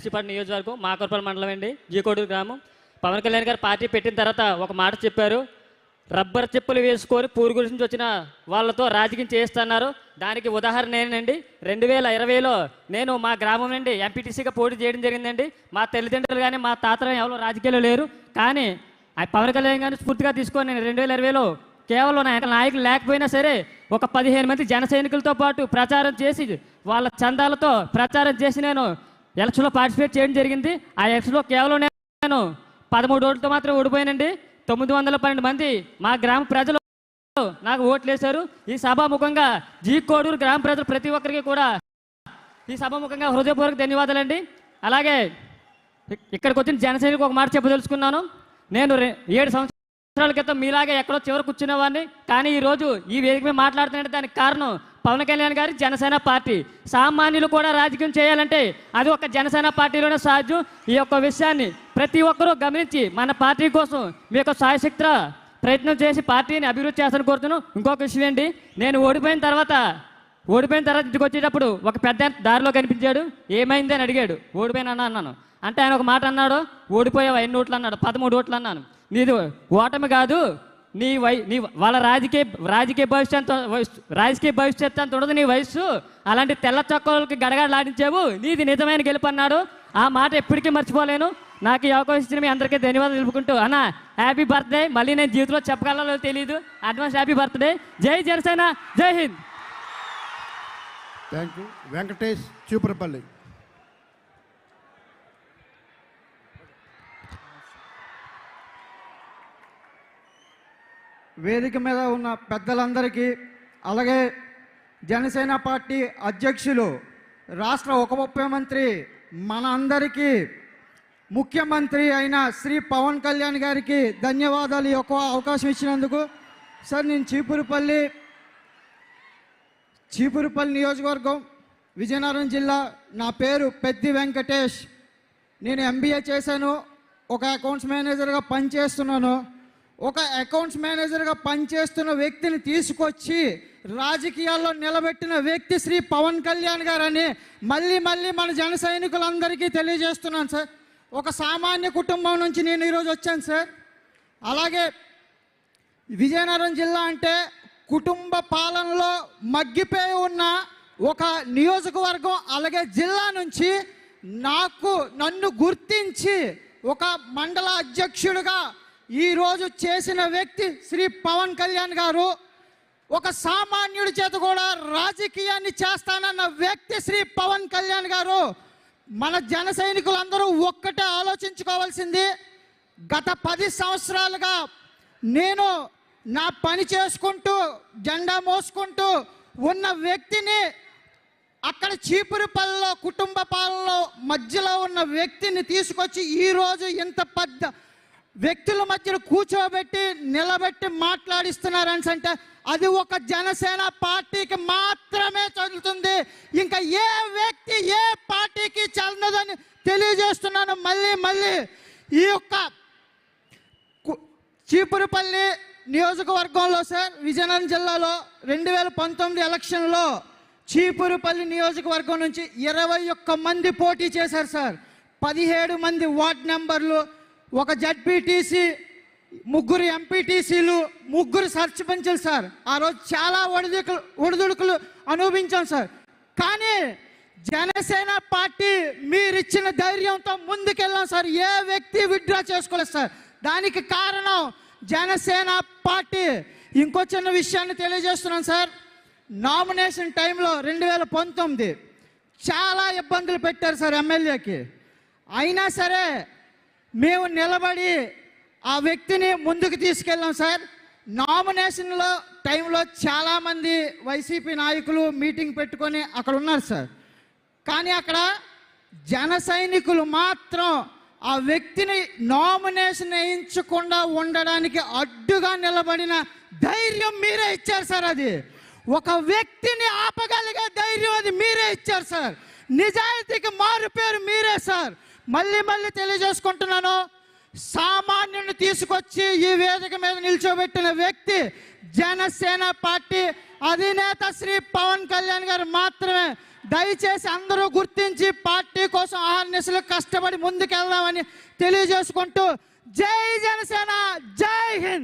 నర్సీపట్నం నియోజకవర్గం మాకర్పల్లి మండలం అండి, జీకోడూరు గ్రామం. పవన్ కళ్యాణ్ గారు పార్టీ పెట్టిన తర్వాత ఒక మాట చెప్పారు, రబ్బర్ చెప్పులు వేసుకొని పూరు గురించి వచ్చిన వాళ్ళతో రాజకీయం చేస్తున్నారు. దానికి ఉదాహరణ నేనండి. 2020లో నేను మా గ్రామం నుండి ఎంపీటీసీగా పోటీ చేయడం జరిగిందండి. మా తల్లిదండ్రులు కానీ మా తాతలు ఎవరో రాజకీయాలు లేరు, కానీ పవన్ కళ్యాణ్ గారిని స్ఫూర్తిగా తీసుకొని నేను 2020లో కేవలం నాయకులు లేకపోయినా సరే ఒక 15 మంది జన సైనికులతో పాటు ప్రచారం చేసి వాళ్ళ చందాలతో ప్రచారం చేసి నేను ఎలక్షన్లో పార్టిసిపేట్ చేయడం జరిగింది. ఆ ఎలక్షన్లో కేవలం నేను 13 ఓట్లతో మాత్రం ఓడిపోయానండి. 912 మంది మా గ్రామ ప్రజలు నాకు ఓట్లు వేశారు. ఈ సభాముఖంగా జీకోడూరు గ్రామ ప్రజలు ప్రతి ఒక్కరికి కూడా ఈ సభాముఖంగా హృదయపూర్వక ధన్యవాదాలండి. అలాగే ఇక్కడికి వచ్చిన జనసేనకు ఒక మాట చెప్పదలుచుకున్నాను. నేను 7 సంవత్సరాల క్రితం మీలాగే ఎక్కడో చివరి కూర్చునేవాడిని, కానీ ఈరోజు ఈ వేదిక మీద మాట్లాడుతుంటే దానికి కారణం పవన్ కళ్యాణ్ గారి జనసేన పార్టీ. సామాన్యులు కూడా రాజకీయం చేయాలంటే అది ఒక జనసేన పార్టీలోనే సాధ్యం. ఈ యొక్క విషయాన్ని ప్రతి ఒక్కరూ గమనించి మన పార్టీ కోసం మీ యొక్క సాయశక్తి ప్రయత్నం చేసి పార్టీని అభివృద్ధి చేస్తాను కోరుతున్నాను. ఇంకొక విషయం అండి, నేను ఓడిపోయిన తర్వాత ఇంటికి వచ్చేటప్పుడు ఒక పెద్ద దారిలో కనిపించాడు. ఏమైంది అని అడిగాడు. ఓడిపోయినా అన్నాను. అంటే ఆయన ఒక మాట అన్నాడు, ఓడిపోయావు 5 ఓట్లు అన్నాడు. 13 ఓట్లు అన్నాను. నీది ఓటమి కాదు, నీ వాళ్ళ రాజకీయ భవిష్యత్తు అంత ఉండదు నీ వయస్సు. అలాంటి తెల్ల చొక్కలకి గడగడలాడించావు, నీది నిజమైన గెలుపు అన్నాడు. ఆ మాట ఎప్పటికీ మర్చిపోలేను. నాకు ఈ అవకాశం ఇచ్చిన మీ అందరికీ ధన్యవాదాలు తెలుపుకుంటూ, అన్న హ్యాపీ బర్త్డే. మళ్ళీ నేను జీవితంలో చెప్పగలలో తెలియదు, అడ్వాన్స్ హ్యాపీ బర్త్డే. జై జనసేన, జై హింద్. Thank you. వెంకటేష్ చూపురపల్లి. వేదిక మీద ఉన్న పెద్దలందరికీ, అలాగే జనసేన పార్టీ అధ్యక్షులు, రాష్ట్ర ఉప ముఖ్యమంత్రి, మన అందరికీ ముఖ్యమంత్రి అయిన శ్రీ పవన్ కళ్యాణ్ గారికి ధన్యవాదాలు ఈ యొక్క అవకాశం ఇచ్చినందుకు. సార్, నేను చీపురుపల్లి నియోజకవర్గం, విజయనగరం జిల్లా. నా పేరు పెద్ది వెంకటేష్. నేను MBA చేశాను. ఒక అకౌంట్స్ మేనేజర్గా పనిచేస్తున్నాను. ఒక అకౌంట్స్ మేనేజర్గా పనిచేస్తున్న వ్యక్తిని తీసుకొచ్చి రాజకీయాల్లో నిలబెట్టిన వ్యక్తి శ్రీ పవన్ కళ్యాణ్ గారని మళ్ళీ మన జన సైనికులందరికీ తెలియజేస్తున్నాను సార్. ఒక సామాన్య కుటుంబం నుంచి నేను ఈరోజు వచ్చాను సార్. అలాగే విజయనగరం జిల్లా అంటే కుటుంబ పాలనలో మగ్గిపోయి ఉన్న ఒక నియోజకవర్గం, అలాగే జిల్లా నుంచి నన్ను గుర్తించి ఒక మండల అధ్యక్షుడిగా ఈరోజు చేసిన వ్యక్తి శ్రీ పవన్ కళ్యాణ్ గారు. ఒక సామాన్యుడి చేత కూడా రాజకీయాన్ని చేస్తానన్న వ్యక్తి శ్రీ పవన్ కళ్యాణ్ గారు. మన జన సైనికులందరూ ఒక్కటే ఆలోచించుకోవాల్సింది, గత 10 సంవత్సరాలుగా నేను నా పని చేసుకుంటూ జెండా మోసుకుంటూ ఉన్న వ్యక్తిని అక్కడ చీపురుపల్లిలో కుటుంబ పాలనలో మధ్యలో ఉన్న వ్యక్తిని తీసుకొచ్చి ఈరోజు ఇంత పెద్ద వ్యక్తుల మధ్యలో కూర్చోబెట్టి నిలబెట్టి మాట్లాడిస్తున్నారని అంటే అది ఒక జనసేన పార్టీకి మాత్రమే చెందుతుంది. ఇంకా ఏ వ్యక్తి ఏ పార్టీకి చెందదని తెలియజేస్తున్నాను. మళ్ళీ ఈ యొక్క చీపురుపల్లి నియోజకవర్గంలో సార్, విజయనగరం జిల్లాలో 2019 ఎలక్షన్లో చీపురుపల్లి నియోజకవర్గం నుంచి 21 మంది పోటీ చేశారు సార్. 17 మంది వార్డ్ మెంబర్లు, ఒక జడ్పీటీసీ, 3 ఎంపీటీసీలు, 3 సర్పంచులు సార్. ఆ రోజు చాలా ఒడిదుడుకులు అనుభవించాం సార్. కానీ జనసేన పార్టీ మీరిచ్చిన ధైర్యంతో ముందుకెళ్ళాం సార్. ఏ వ్యక్తి విత్డ్రా చేసుకోలేదు సార్. దానికి కారణం జనసేన పార్టీ. ఇంకో చిన్న విషయాన్ని తెలియజేస్తున్నాను సార్. నామినేషన్ టైంలో 2019 చాలా ఇబ్బందులు పెట్టారు సార్ ఎమ్మెల్యేకి. అయినా సరే మేము నిలబడి ఆ వ్యక్తిని ముందుకు తీసుకెళ్ళాం సార్. నామినేషన్లో టైంలో చాలామంది వైసీపీ నాయకులు మీటింగ్ పెట్టుకొని అక్కడ ఉన్నారు సార్. కానీ అక్కడ జన సైనికులు మాత్రం ఆ వ్యక్తిని నామినేషన్ వేయించకుండా ఉండడానికి అడ్డుగా నిలబడిన ధైర్యం మీరే ఇచ్చారు సార్. అది ఒక వ్యక్తిని ఆపగలిగే ధైర్యం అది మీరే ఇచ్చారు సార్. నిజాయితీకి మారు పేరు మీరే సార్. మళ్ళీ తెలియజేసుకుంటున్నాను, సామాన్యుని తీసుకొచ్చి ఈ వేదిక మీద నిల్చోబెట్టిన వ్యక్తి జనసేన పార్టీ అధినేత శ్రీ పవన్ కళ్యాణ్ గారు మాత్రమే. దయచేసి అందరూ గుర్తించి పార్టీ కోసం ఆహర్నిశలు కష్టపడి ముందుకెళ్దామని తెలియజేసుకుంటూ జై జనసేన, జై హింద్.